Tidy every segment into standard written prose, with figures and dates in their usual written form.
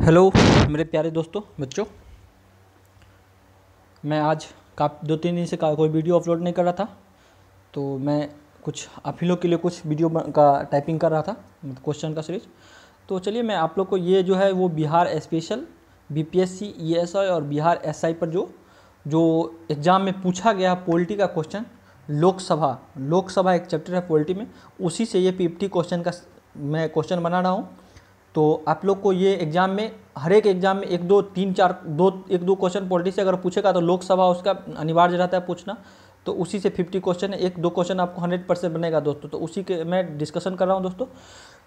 Hello मेरे प्यारे दोस्तों बच्चों, मैं आज दो तीन दिन से कोई वीडियो अपलोड नहीं कर रहा था, तो मैं कुछ आप ही लोग के लिए कुछ वीडियो का टाइपिंग कर रहा था, क्वेश्चन का सीरीज। तो चलिए मैं आप लोग को ये जो है वो बिहार स्पेशल बीपीएससी ईएसआई और बिहार एसआई पर जो एग्ज़ाम में पूछा गया पॉलिटी का क्वेश्चन, लोकसभा एक चैप्टर है पॉलिटी में, उसी से ये 50 क्वेश्चन का मैं क्वेश्चन बना रहा हूँ। तो आप लोग को ये एग्ज़ाम में हर एक एग्ज़ाम में एक दो क्वेश्चन पॉलिटी से अगर पूछेगा तो लोकसभा उसका अनिवार्य रहता है पूछना। तो उसी से 50 क्वेश्चन है, एक दो क्वेश्चन आपको 100% बनेगा दोस्तों। तो उसी के मैं डिस्कशन कर रहा हूँ दोस्तों।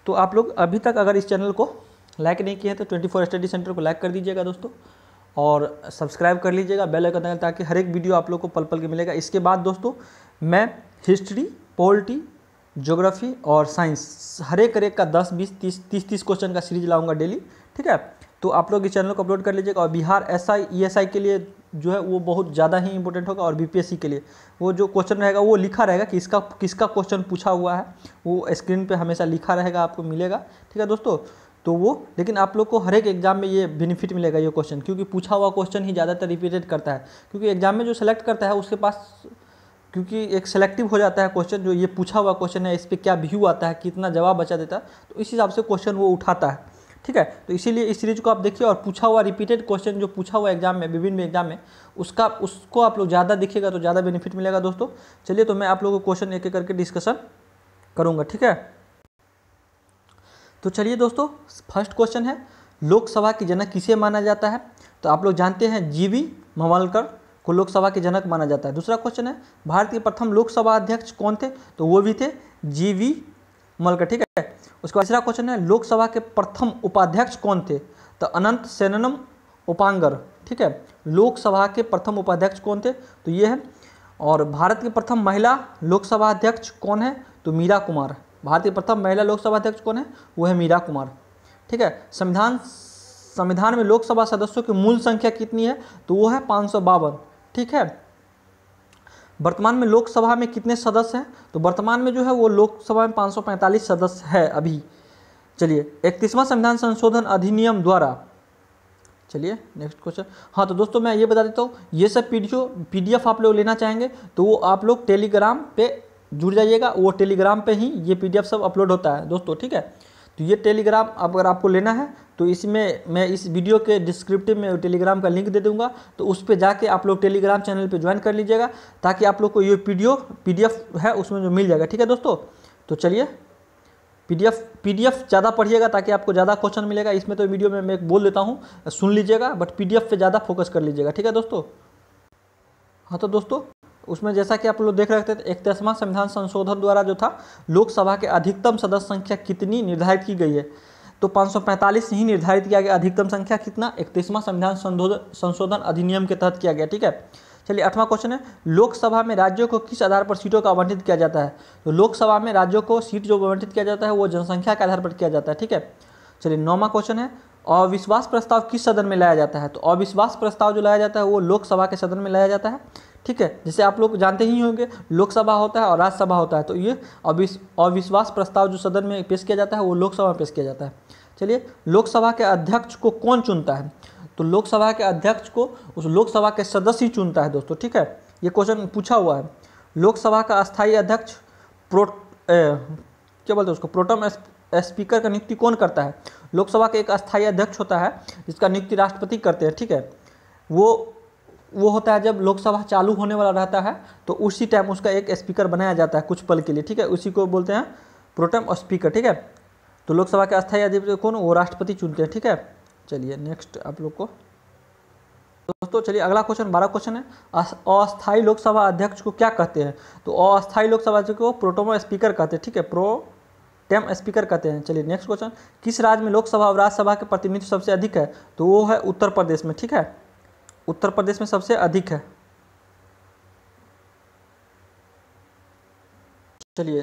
तो आप लोग अभी तक अगर इस चैनल को लाइक नहीं किए हैं तो 24 स्टडी सेंटर को लाइक कर दीजिएगा दोस्तों, और सब्सक्राइब कर लीजिएगा, बेल आइकन दबाएं ताकि हर एक वीडियो आप लोग को पल पल के मिलेगा। इसके बाद दोस्तों मैं हिस्ट्री, पॉलिटी, ज्योग्राफी और साइंस हर एक का 10, 20, 30 क्वेश्चन का सीरीज लाऊंगा डेली, ठीक है। तो आप लोग इस चैनल को अपलोड कर लीजिएगा। और बिहार एसआई ईएसआई के लिए जो है वो बहुत ज़्यादा ही इंपॉर्टेंट होगा, और बीपीएससी के लिए वो जो क्वेश्चन रहेगा वो लिखा रहेगा कि किसका क्वेश्चन पूछा हुआ है, वो स्क्रीन पे हमेशा लिखा रहेगा, आपको मिलेगा, ठीक है दोस्तों। तो वो लेकिन आप लोग को हर एक एग्जाम में ये बेनिफिट मिलेगा ये क्वेश्चन, क्योंकि पूछा हुआ क्वेश्चन ही ज़्यादातर रिपीटेड करता है, क्योंकि एग्जाम में जो सेलेक्ट करता है उसके पास क्योंकि एक सेलेक्टिव हो जाता है क्वेश्चन, जो ये पूछा हुआ क्वेश्चन है इस पर क्या व्यू आता है, कितना जवाब बचा देता है, तो इस हिसाब से क्वेश्चन वो उठाता है, ठीक है। तो इसीलिए इस सीरीज को आप देखिए, और पूछा हुआ रिपीटेड क्वेश्चन जो पूछा हुआ एग्जाम में विभिन्न एग्जाम में उसको आप लोग ज़्यादा देखिएगा तो ज़्यादा बेनिफिट मिलेगा दोस्तों। चलिए तो मैं आप लोगों को क्वेश्चन एक एक करके डिस्कशन करूँगा, ठीक है। तो चलिए दोस्तों, फर्स्ट क्वेश्चन है लोकसभा की जनक किसे माना जाता है। तो आप लोग जानते हैं जीवी मवलकर को लोकसभा के जनक माना जाता है। दूसरा क्वेश्चन है भारत के प्रथम लोकसभा अध्यक्ष कौन थे, तो वो भी थे जीवी मवलकर, ठीक है। उसके बाद तीसरा क्वेश्चन है लोकसभा के प्रथम उपाध्यक्ष कौन थे, तो अनंत सेननम उपांगर, ठीक है। लोकसभा के प्रथम उपाध्यक्ष कौन थे, तो ये है। और भारत की प्रथम महिला लोकसभा अध्यक्ष कौन है, तो मीरा कुमार। भारत की प्रथम महिला लोकसभा अध्यक्ष कौन है, वो है मीरा कुमार, ठीक है। संविधान में लोकसभा सदस्यों की मूल संख्या कितनी है, तो वो है 552, ठीक है। वर्तमान में लोकसभा में कितने सदस्य हैं, तो वर्तमान में जो है वो लोकसभा में 545 सदस्य है अभी। चलिए 31वां संविधान संशोधन अधिनियम द्वारा, चलिए नेक्स्ट क्वेश्चन। हाँ तो दोस्तों मैं ये बता देता हूँ, ये सब पीडीएफ आप लोग लेना चाहेंगे तो वो आप लोग टेलीग्राम पे जुड़ जाइएगा, वो टेलीग्राम पे ही ये पीडीएफ सब अपलोड होता है दोस्तों, ठीक है। तो ये टेलीग्राम अगर आपको लेना है तो इसमें मैं इस वीडियो के डिस्क्रिप्टिव में टेलीग्राम का लिंक दे दूंगा, तो उस पर जाके आप लोग टेलीग्राम चैनल पे ज्वाइन कर लीजिएगा, ताकि आप लोग को ये पीडीएफ है उसमें जो मिल जाएगा, ठीक है दोस्तों। तो चलिए पीडीएफ ज़्यादा पढ़िएगा ताकि आपको ज़्यादा क्वेश्चन मिलेगा। इसमें तो वीडियो में मैं बोल देता हूँ, सुन लीजिएगा, बट पीडीएफ पे ज़्यादा फोकस कर लीजिएगा, ठीक है दोस्तों। हाँ तो दोस्तों उसमें जैसा कि आप लोग देख रहे थे, 31वां संविधान संशोधन द्वारा जो था लोकसभा के अधिकतम सदस्य संख्या कितनी निर्धारित की गई है, तो 545 ही निर्धारित किया गया। अधिकतम संख्या कितना, 31वां संविधान संशोधन अधिनियम के तहत किया गया, ठीक है। चलिए 8वां क्वेश्चन है लोकसभा में राज्यों को किस आधार पर सीटों का आवंटित किया जाता है, तो लोकसभा में राज्यों को सीट जो आवंटित किया जाता है वो जनसंख्या के आधार पर किया जाता है, ठीक है। चलिए 9वां क्वेश्चन है अविश्वास प्रस्ताव किस सदन में लाया जाता है, तो अविश्वास प्रस्ताव जो लाया जाता है वो लोकसभा के सदन में लाया जाता है, ठीक है। जैसे आप लोग जानते ही होंगे लोकसभा होता है और राज्यसभा होता है, तो ये अविश्वास प्रस्ताव जो सदन में पेश किया जाता है वो लोकसभा में पेश किया जाता है। चलिए लोकसभा के अध्यक्ष को कौन चुनता है, तो लोकसभा के अध्यक्ष को उस लोकसभा के सदस्य ही चुनता है दोस्तों, ठीक है। ये क्वेश्चन पूछा हुआ है। लोकसभा का अस्थायी अध्यक्ष क्या बोलते हैं उसको, प्रोटेम स्पीकर का नियुक्ति कौन करता है। लोकसभा का एक अस्थायी अध्यक्ष होता है जिसका नियुक्ति राष्ट्रपति करते हैं, ठीक है। वो होता है जब लोकसभा चालू होने वाला रहता है तो उसी टाइम उसका एक स्पीकर बनाया जाता है कुछ पल के लिए, ठीक है। उसी को बोलते हैं प्रोटेम स्पीकर, ठीक है। तो लोकसभा के अस्थायी अध्यक्ष कौन, वो राष्ट्रपति चुनते हैं, ठीक है। चलिए नेक्स्ट आप लोग को दोस्तों, चलिए अगला क्वेश्चन 12 क्वेश्चन है अस्थायी लोकसभा अध्यक्ष को क्या कहते हैं, तो अस्थायी लोकसभा अध्यक्ष को प्रोटेम स्पीकर कहते हैं, ठीक है, प्रोटेम स्पीकर कहते हैं। चलिए नेक्स्ट क्वेश्चन, किस राज्य में लोकसभा और राज्यसभा के प्रतिनिधित्व सबसे अधिक है, तो वो है उत्तर प्रदेश में, ठीक है। उत्तर प्रदेश में सबसे अधिक है। चलिए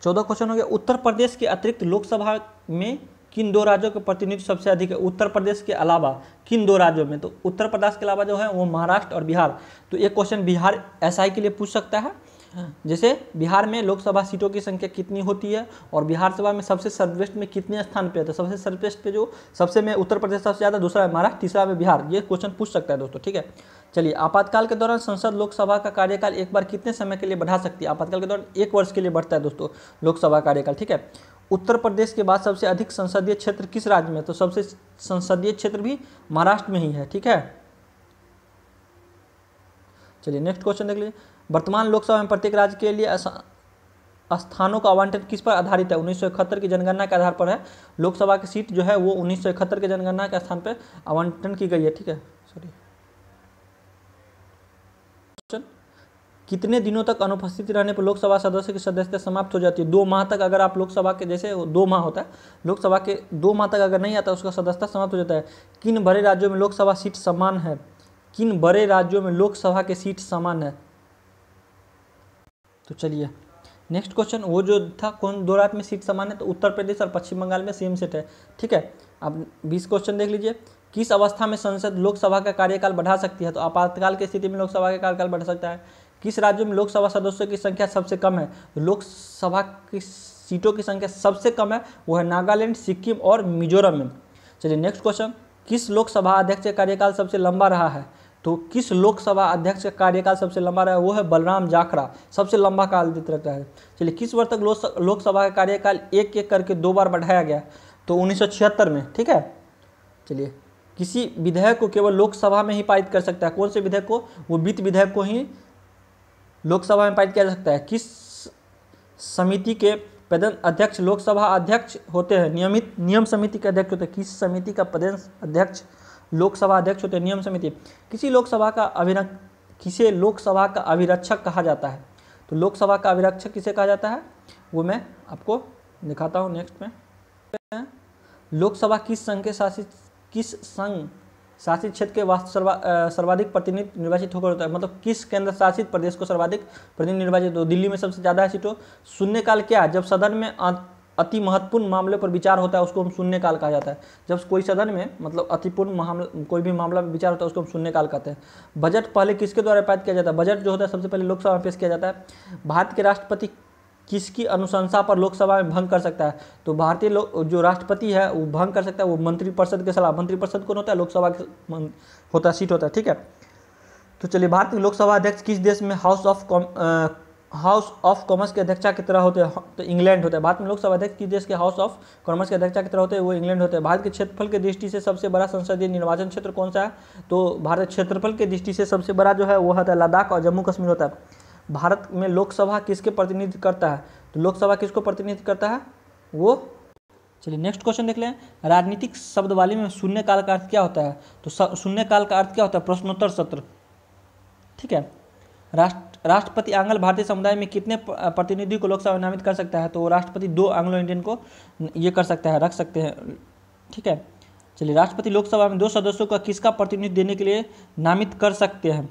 14 क्वेश्चन हो गया, उत्तर प्रदेश के अतिरिक्त लोकसभा में किन दो राज्यों के प्रतिनिधित्व सबसे अधिक है, उत्तर प्रदेश के अलावा किन दो राज्यों में, तो उत्तर प्रदेश के अलावा जो है वो महाराष्ट्र और बिहार। तो एक क्वेश्चन बिहार एसआई के लिए पूछ सकता है, जैसे बिहार में लोकसभा सीटों की संख्या कितनी होती है और बिहार सभा में सबसे सर्वश्रेष्ठ में कितने स्थान पे है, तो सबसे सर्वश्रेष्ठ पे जो सबसे में उत्तर प्रदेश सबसे ज़्यादा, दूसरा है महाराष्ट्र, तीसरा में बिहार। ये क्वेश्चन पूछ सकता है दोस्तों, ठीक है। चलिए, आपातकाल के दौरान संसद लोकसभा का कार्यकाल एक बार कितने समय के लिए बढ़ा सकती है? आपातकाल के दौरान 1 वर्ष के लिए बढ़ता है दोस्तों लोकसभा कार्यकाल, ठीक है। उत्तर प्रदेश के बाद सबसे अधिक संसदीय क्षेत्र किस राज्य में? तो सबसे संसदीय क्षेत्र भी महाराष्ट्र में ही है, ठीक है। चलिए नेक्स्ट क्वेश्चन देख लीजिए। वर्तमान लोकसभा में प्रत्येक राज्य के लिए स्थानों का आवंटन किस पर आधारित है? 1971 की जनगणना के आधार पर है। लोकसभा की सीट जो है वो 1971 की जनगणना के स्थान पर आवंटन की गई है, ठीक है। सॉरी, कितने दिनों तक अनुपस्थित रहने पर लोकसभा सदस्य की सदस्यता समाप्त हो जाती है? 2 माह तक। अगर आप लोकसभा के, जैसे 2 माह होता है, लोकसभा के 2 माह तक अगर नहीं आता उसका सदस्यता समाप्त हो जाता है। किन बड़े राज्यों में लोकसभा सीट समान है? किन बड़े राज्यों में लोकसभा के सीट समान है? तो चलिए नेक्स्ट क्वेश्चन, वो जो था कौन 2 राज्य में सीट समान है? तो उत्तर प्रदेश और पश्चिम बंगाल में सेम सीट है, ठीक है। अब 20 क्वेश्चन देख लीजिए। किस अवस्था में संसद लोकसभा का कार्यकाल बढ़ा सकती है? तो आपातकाल की स्थिति में लोकसभा का कार्यकाल बढ़ा सकता है। किस राज्य में लोकसभा सदस्यों की संख्या सबसे कम है? तो लोकसभा की सीटों की संख्या सबसे कम है, वो है नागालैंड, सिक्किम और मिजोरम में। चलिए नेक्स्ट क्वेश्चन, किस लोकसभा अध्यक्ष का कार्यकाल सबसे लंबा रहा है? तो किस लोकसभा अध्यक्ष का कार्यकाल सबसे लंबा रहा है? वो है बलराम जाखड़ा, सबसे लंबा काल देते रहता है। चलिए, किस वर्ष तक लोकसभा का कार्यकाल एक एक करके 2 बार बढ़ाया गया? तो 1976 में, ठीक है। चलिए, किसी विधेयक को केवल लोकसभा में ही पारित कर सकता है? कौन से विधेयक को? वो वित्त विधेयक को ही लोकसभा में पारित किया जा सकता है। किस समिति के प्रधान अध्यक्ष लोकसभा अध्यक्ष होते हैं? नियम समिति के अध्यक्ष होते हैं। किस समिति का प्रधान अध्यक्ष लोकसभा अध्यक्ष होते हैं? नियम समिति। किसे लोकसभा का अभिरक्षक कहा जाता है? तो लोकसभा का अभिरक्षक किसे कहा जाता है वो मैं आपको दिखाता हूँ नेक्स्ट में। लोकसभा किस संघ शासित क्षेत्र के सर्वाधिक प्रतिनिधि निर्वाचित होकर होता है? मतलब किस केंद्र शासित प्रदेश को सर्वाधिक प्रतिनिधि निर्वाचित हो? दिल्ली में सबसे ज़्यादा है सीटों। शून्यकाल क्या है? जब सदन में अति महत्वपूर्ण मामले पर विचार होता है उसको हम शून्यकाल कहा जाता है। जब कोई सदन में मतलब अतिपूर्ण कोई भी मामला में विचार होता है उसको हम शून्यकाल कहते हैं। बजट पहले किसके द्वारा पारित किया जाता है? बजट जो होता है सबसे पहले लोकसभा में पेश किया जाता है। भारत के राष्ट्रपति किसकी अनुशंसा पर लोकसभा में भंग कर सकता है? तो भारतीय जो राष्ट्रपति है वो भंग कर सकता है वो मंत्रिपरिषद के सलाह। मंत्रिपरिषद कौन होता है? लोकसभा होता है, सीट होता है, ठीक है। तो चलिए, भारत के लोकसभा अध्यक्ष किस देश में हाउस ऑफ कॉमर्स के अध्यक्षा की तरह होते हैं? तो इंग्लैंड होता है। भारत में लोकसभा अध्यक्ष किस देश के हाउस ऑफ कॉमर्स के अध्यक्षा की तरह होते हैं? वो इंग्लैंड होते हैं। भारत के क्षेत्रफल की दृष्टि से सबसे बड़ा संसदीय निर्वाचन क्षेत्र कौन सा है? तो भारत क्षेत्रफल की दृष्टि से सबसे बड़ा जो है वो होता है लद्दाख और जम्मू कश्मीर होता है। भारत में लोकसभा किसके प्रतिनिधित्व करता है? तो लोकसभा किसको प्रतिनिधित्व करता है वो। चलिए नेक्स्ट क्वेश्चन देख लें। राजनीतिक शब्दवाली में शून्यकाल का अर्थ क्या होता है? तो शून्यकाल का अर्थ क्या होता है? प्रश्नोत्तर सत्र, ठीक है। राष्ट्रपति आंग्ल भारतीय समुदाय में कितने प्रतिनिधि को लोकसभा में नामित कर सकता है? तो राष्ट्रपति 2 एंग्लो इंडियन को ये कर सकता है, रख सकते हैं, ठीक है। चलिए, राष्ट्रपति लोकसभा में 2 सदस्यों का किसका प्रतिनिधित्व देने के लिए नामित कर सकते हैं?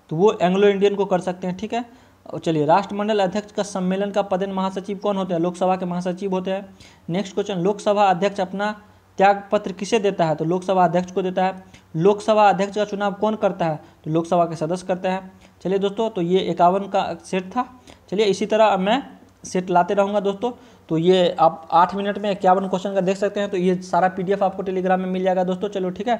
तो वो एंग्लो इंडियन को कर सकते हैं, ठीक है। और चलिए, राष्ट्रमंडल अध्यक्ष का सम्मेलन का पदेन महासचिव कौन होते हैं? लोकसभा के महासचिव होते हैं। नेक्स्ट क्वेश्चन, लोकसभा अध्यक्ष अपना त्याग पत्र किसे देता है? तो लोकसभा अध्यक्ष को देता है। लोकसभा अध्यक्ष का चुनाव कौन करता है? तो लोकसभा के सदस्य करते हैं। चलिए दोस्तों, तो ये 51 का सेट था। चलिए, इसी तरह मैं सेट लाते रहूँगा दोस्तों। तो ये आप 8 मिनट में 51 क्वेश्चन का देख सकते हैं। तो ये सारा PDF आपको टेलीग्राम में मिल जाएगा दोस्तों। चलो ठीक है।